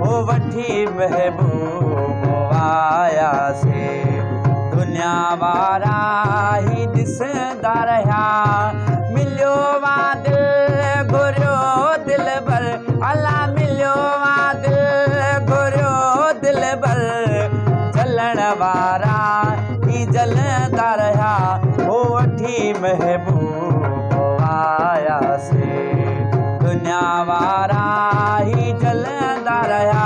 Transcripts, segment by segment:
ओ वठी महबूब आया से दुनिया वारा ही ॾिसंदा रहिया मिलियो वा दिल घुरियो दिल भर अला मिलियो वा दिल घुरियो दिल भर जलण वारा ही जलंदा रहिया ओ वठी महबूब आया से दुनिया वारा ही जलंदा रहिया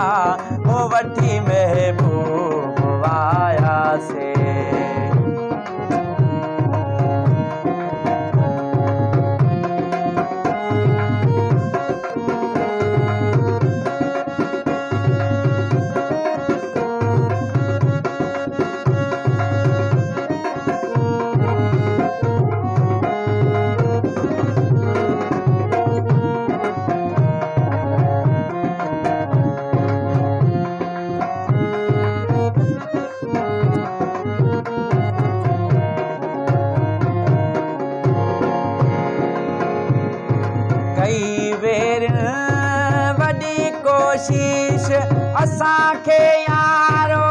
ओ वठी महबूब आया से कई बेर वॾी कोशिश असांखे यारो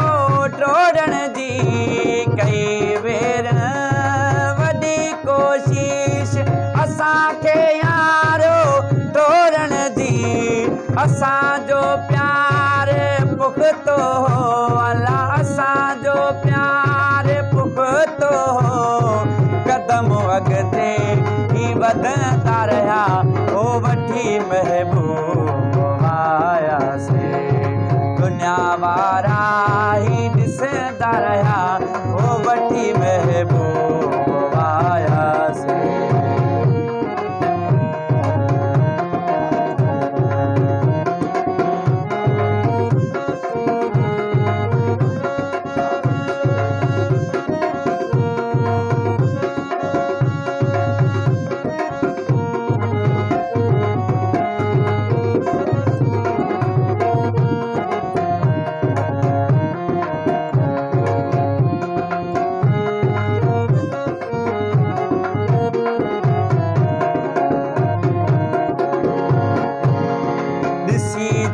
टोड़ण जी कई बेर वॾी कोशिश असांखे यारो टोड़ण जी असांजो प्यार पुख़्तो हो अला असांजो प्यार पुख़्तो हो कदम अॻिते ही वधंदा रहिया ओ वठी महबूब आया से दुनिया वारा ही ॾिसंदा रहिया ओ वठी महबूब आया से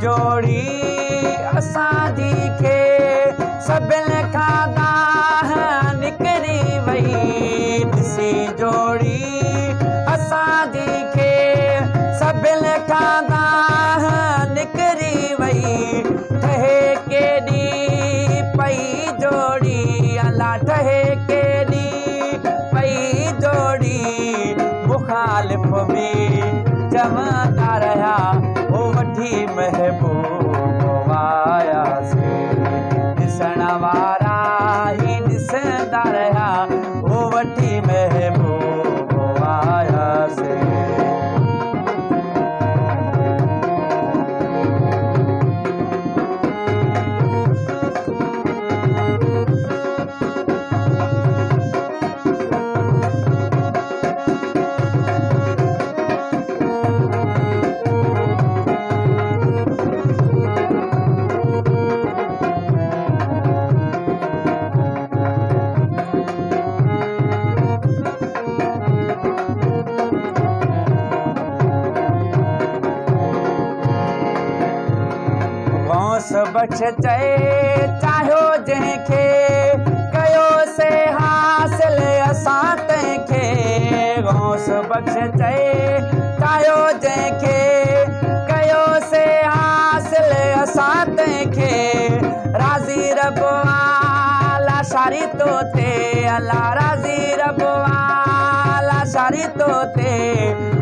जोड़ी असांजी खे सभिनि खां दाह निकिरी वई ॾिसी जोड़ी असांजी खे सभिनि खां दाह निकिरी वई ठहे केॾी पई जोड़ी अला ठहे केॾी पई जोड़ी मुखालिफ़ बि चवंदा रहिया ओ वठी महबूब आया से ॾिसण वारा ही ॾिसंदा रहिया ओ वठी महबूब आया से बख़्श चए चाहियो जंहिंखे कयोसे हासिल असां तंहिंखे गौस बख़्श चए चाहियो जंहिंखे कयोसे हासिल असां तंहिंखे राज़ी रब आला शारी तो ते अला राज़ी रब आला शारी तो ते